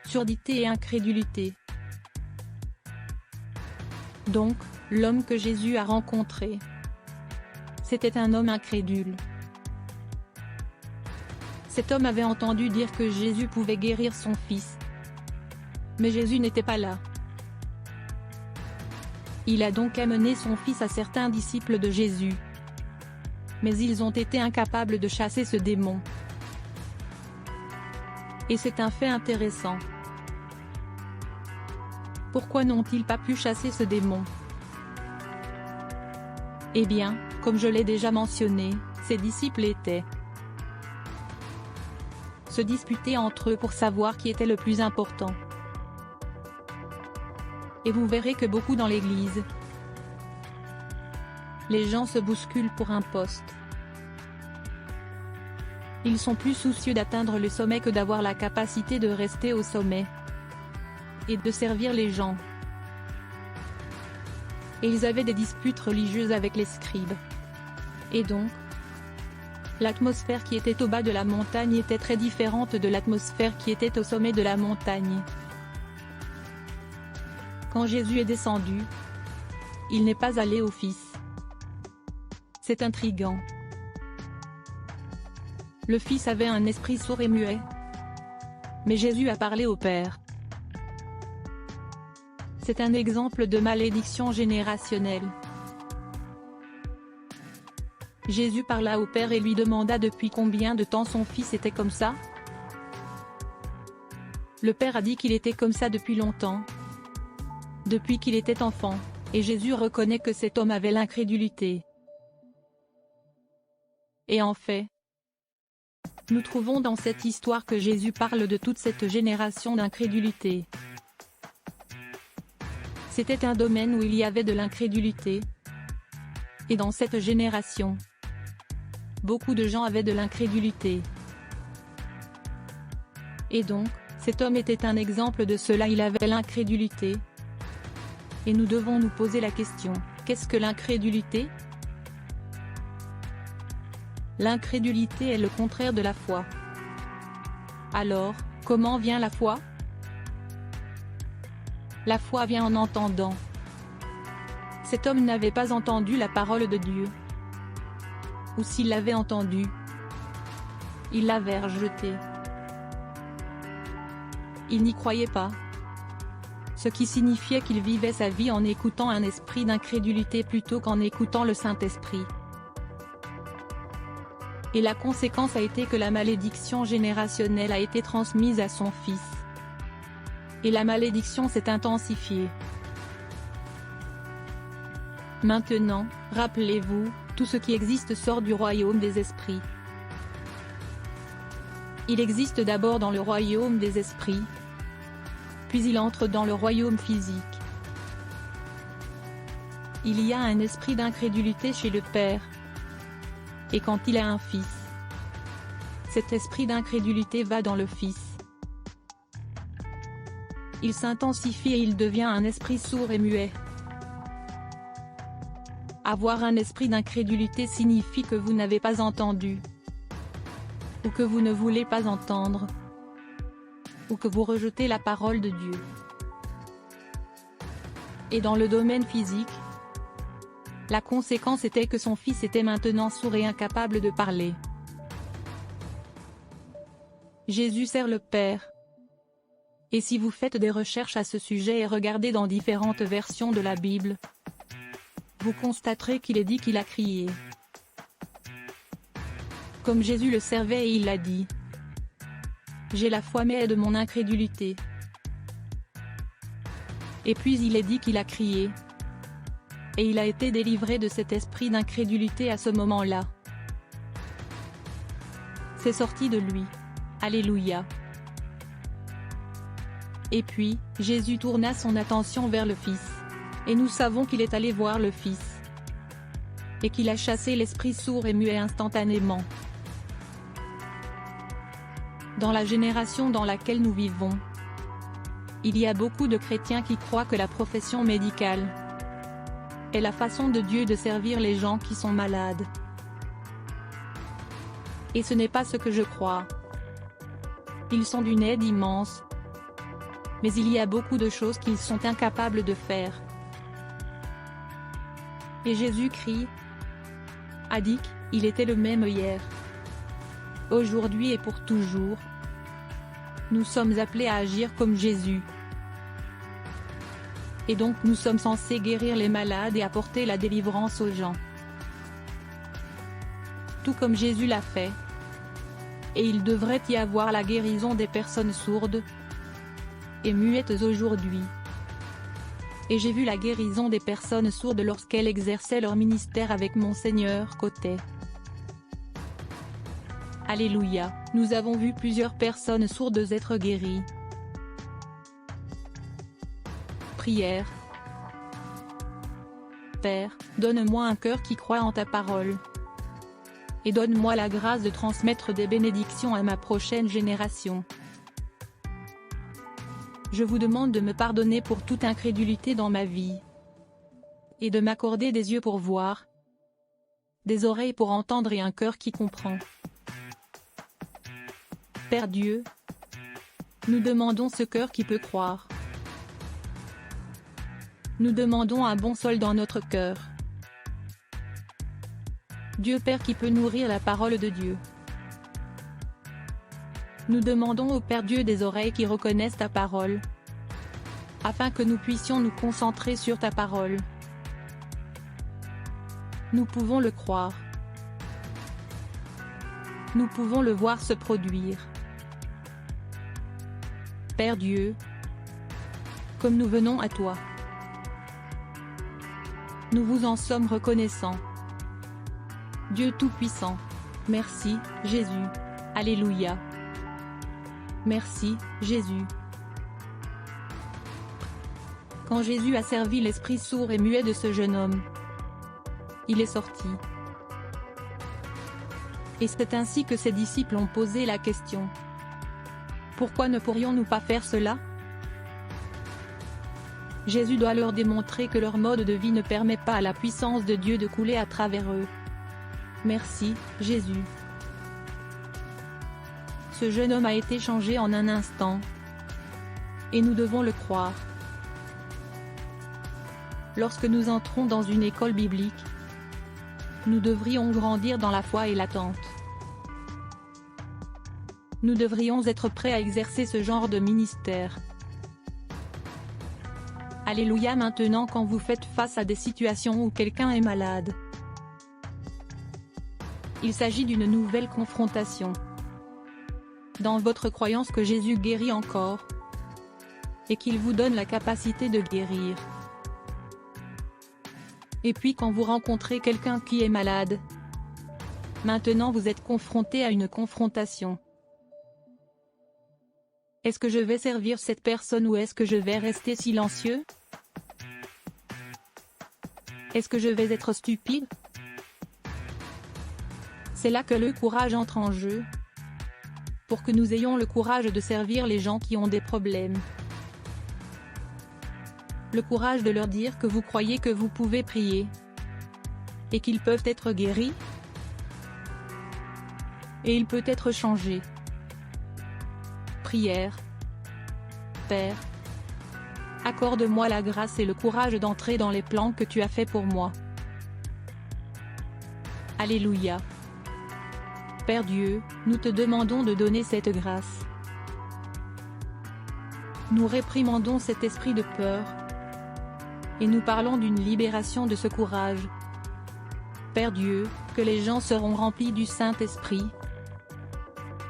Surdité et incrédulité. Donc, l'homme que Jésus a rencontré, c'était un homme incrédule. Cet homme avait entendu dire que Jésus pouvait guérir son fils. Mais Jésus n'était pas là. Il a donc amené son fils à certains disciples de Jésus. Mais ils ont été incapables de chasser ce démon. Et c'est un fait intéressant. Pourquoi n'ont-ils pas pu chasser ce démon? Eh bien, comme je l'ai déjà mentionné, ses disciples se disputaient entre eux pour savoir qui était le plus important. Et vous verrez que beaucoup dans l'Église, les gens se bousculent pour un poste. Ils sont plus soucieux d'atteindre le sommet que d'avoir la capacité de rester au sommet et de servir les gens. Et ils avaient des disputes religieuses avec les scribes. Et donc, l'atmosphère qui était au bas de la montagne était très différente de l'atmosphère qui était au sommet de la montagne. Quand Jésus est descendu, il n'est pas allé au Fils. C'est intriguant. Le Fils avait un esprit sourd et muet. Mais Jésus a parlé au Père. C'est un exemple de malédiction générationnelle. Jésus parla au Père et lui demanda depuis combien de temps son fils était comme ça. Le Père a dit qu'il était comme ça depuis longtemps. Depuis qu'il était enfant, et Jésus reconnaît que cet homme avait l'incrédulité. Et en fait, nous trouvons dans cette histoire que Jésus parle de toute cette génération d'incrédulité. C'était un domaine où il y avait de l'incrédulité. Et dans cette génération, beaucoup de gens avaient de l'incrédulité. Et donc, cet homme était un exemple de cela, il avait l'incrédulité. Et nous devons nous poser la question, qu'est-ce que l'incrédulité? L'incrédulité est le contraire de la foi. Alors, comment vient la foi? La foi vient en entendant. Cet homme n'avait pas entendu la parole de Dieu. Ou s'il l'avait entendue, il l'avait rejetée. Il n'y croyait pas. Ce qui signifiait qu'il vivait sa vie en écoutant un esprit d'incrédulité plutôt qu'en écoutant le Saint-Esprit. Et la conséquence a été que la malédiction générationnelle a été transmise à son fils. Et la malédiction s'est intensifiée. Maintenant, rappelez-vous, tout ce qui existe sort du royaume des esprits. Il existe d'abord dans le royaume des esprits, puis il entre dans le royaume physique. Il y a un esprit d'incrédulité chez le Père. Et quand il a un fils, cet esprit d'incrédulité va dans le Fils. Il s'intensifie et il devient un esprit sourd et muet. Avoir un esprit d'incrédulité signifie que vous n'avez pas entendu, ou que vous ne voulez pas entendre, ou que vous rejetez la parole de Dieu. Et dans le domaine physique, la conséquence était que son fils était maintenant sourd et incapable de parler. Jésus sert le Père. Et si vous faites des recherches à ce sujet et regardez dans différentes versions de la Bible, vous constaterez qu'il est dit qu'il a crié. Comme Jésus le servait et il l'a dit. J'ai la foi mais aide mon incrédulité. Et puis il est dit qu'il a crié. Et il a été délivré de cet esprit d'incrédulité à ce moment-là. C'est sorti de lui. Alléluia. Et puis, Jésus tourna son attention vers le Fils. Et nous savons qu'il est allé voir le Fils. Et qu'il a chassé l'esprit sourd et muet instantanément. Dans la génération dans laquelle nous vivons, il y a beaucoup de chrétiens qui croient que la profession médicale est la façon de Dieu de servir les gens qui sont malades. Et ce n'est pas ce que je crois. Ils sont d'une aide immense. Mais il y a beaucoup de choses qu'ils sont incapables de faire. Et Jésus-Christ a dit qu'il était le même hier, aujourd'hui et pour toujours. Nous sommes appelés à agir comme Jésus. Et donc nous sommes censés guérir les malades et apporter la délivrance aux gens. Tout comme Jésus l'a fait. Et il devrait y avoir la guérison des personnes sourdes et muettes aujourd'hui. Et j'ai vu la guérison des personnes sourdes lorsqu'elles exerçaient leur ministère avec Monseigneur Cotet. Alléluia, nous avons vu plusieurs personnes sourdes être guéries. Prière. Père, donne-moi un cœur qui croit en ta parole. Et donne-moi la grâce de transmettre des bénédictions à ma prochaine génération. Je vous demande de me pardonner pour toute incrédulité dans ma vie. Et de m'accorder des yeux pour voir, des oreilles pour entendre et un cœur qui comprend. Père Dieu, nous demandons ce cœur qui peut croire. Nous demandons un bon sol dans notre cœur. Dieu Père qui peut nourrir la parole de Dieu. Nous demandons au Père Dieu des oreilles qui reconnaissent ta parole, afin que nous puissions nous concentrer sur ta parole. Nous pouvons le croire. Nous pouvons le voir se produire. Père Dieu, comme nous venons à toi, nous vous en sommes reconnaissants. Dieu Tout-Puissant, merci, Jésus, Alléluia. Merci, Jésus. Quand Jésus a servi l'esprit sourd et muet de ce jeune homme, il est sorti. Et c'est ainsi que ses disciples ont posé la question. Pourquoi ne pourrions-nous pas faire cela? Jésus doit leur démontrer que leur mode de vie ne permet pas à la puissance de Dieu de couler à travers eux. Merci, Jésus. Ce jeune homme a été changé en un instant. Et nous devons le croire. Lorsque nous entrons dans une école biblique, nous devrions grandir dans la foi et l'attente. Nous devrions être prêts à exercer ce genre de ministère. Alléluia. Maintenant, quand vous faites face à des situations où quelqu'un est malade, il s'agit d'une nouvelle confrontation. Dans votre croyance que Jésus guérit encore, et qu'il vous donne la capacité de guérir. Et puis quand vous rencontrez quelqu'un qui est malade, maintenant vous êtes confronté à une confrontation. Est-ce que je vais servir cette personne ou est-ce que je vais rester silencieux? Est-ce que je vais être stupide? C'est là que le courage entre en jeu. Pour que nous ayons le courage de servir les gens qui ont des problèmes. Le courage de leur dire que vous croyez que vous pouvez prier. Et qu'ils peuvent être guéris. Et il peut être changé. Prière. Père, accorde-moi la grâce et le courage d'entrer dans les plans que tu as faits pour moi. Alléluia. Père Dieu, nous te demandons de donner cette grâce. Nous réprimandons cet esprit de peur. Et nous parlons d'une libération de ce courage. Père Dieu, que les gens seront remplis du Saint-Esprit.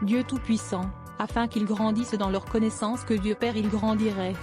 Dieu Tout-Puissant, afin qu'ils grandissent dans leur connaissance que Dieu Père il grandirait.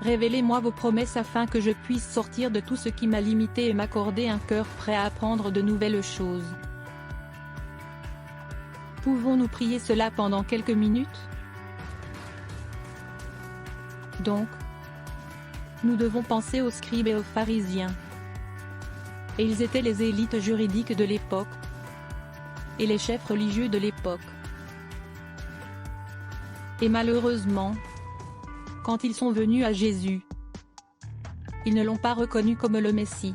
Révélez-moi vos promesses afin que je puisse sortir de tout ce qui m'a limité et m'accorder un cœur prêt à apprendre de nouvelles choses. Pouvons-nous prier cela pendant quelques minutes? Donc, nous devons penser aux scribes et aux pharisiens. Et ils étaient les élites juridiques de l'époque, et les chefs religieux de l'époque. Et malheureusement, quand ils sont venus à Jésus, Ils ne l'ont pas reconnu comme le Messie.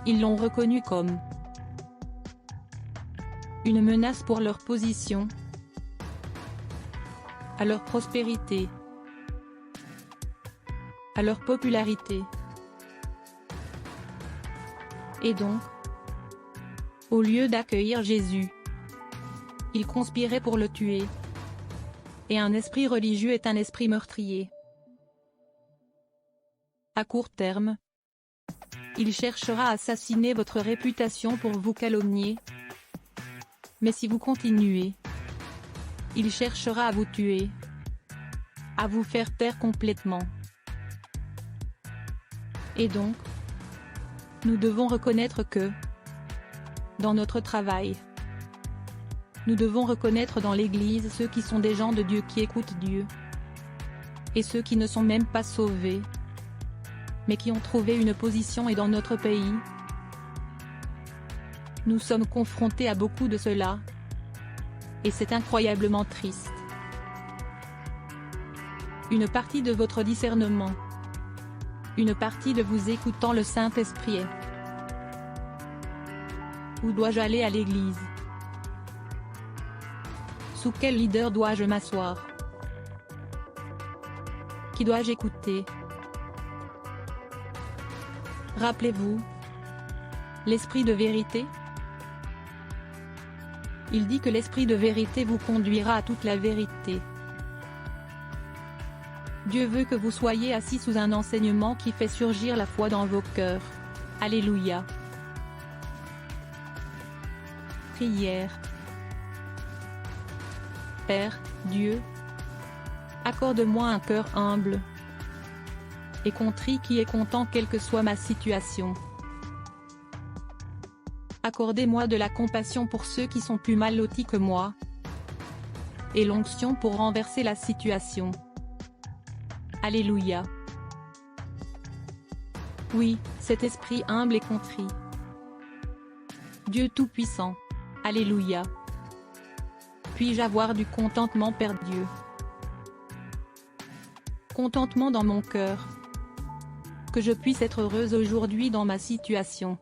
Ils l'ont reconnu comme une menace pour leur position, à leur prospérité, à leur popularité. Et donc, au lieu d'accueillir Jésus, ils conspiraient pour le tuer. Et un esprit religieux est un esprit meurtrier. À court terme, il cherchera à assassiner votre réputation pour vous calomnier. Mais si vous continuez, il cherchera à vous tuer, à vous faire taire complètement. Et donc, nous devons reconnaître que, dans notre travail, nous devons reconnaître dans l'Église ceux qui sont des gens de Dieu qui écoutent Dieu, et ceux qui ne sont même pas sauvés, mais qui ont trouvé une position. Et dans notre pays, nous sommes confrontés à beaucoup de cela, et c'est incroyablement triste. Une partie de votre discernement, une partie de vous écoutant le Saint-Esprit est: où dois-je aller à l'église? Sous quel leader dois-je m'asseoir? Qui dois-je écouter? Rappelez-vous, l'esprit de vérité. Il dit que l'esprit de vérité vous conduira à toute la vérité. Dieu veut que vous soyez assis sous un enseignement qui fait surgir la foi dans vos cœurs. Alléluia. Prière. Père, Dieu, accorde-moi un cœur humble et contrit qui est content quelle que soit ma situation. Accordez-moi de la compassion pour ceux qui sont plus mal lotis que moi, et l'onction pour renverser la situation. Alléluia. Oui, cet esprit humble et contrit. Dieu Tout-Puissant. Alléluia. Puis-je avoir du contentement, Père Dieu? Contentement dans mon cœur. Que je puisse être heureuse aujourd'hui dans ma situation.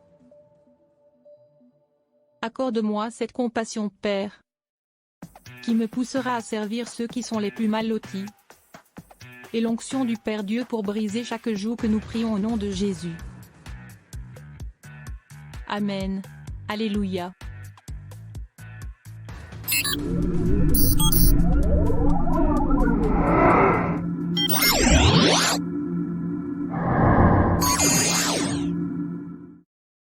Accorde-moi cette compassion, Père, qui me poussera à servir ceux qui sont les plus mal lotis, et l'onction du Père Dieu pour briser chaque joug que nous prions au nom de Jésus. Amen. Alléluia.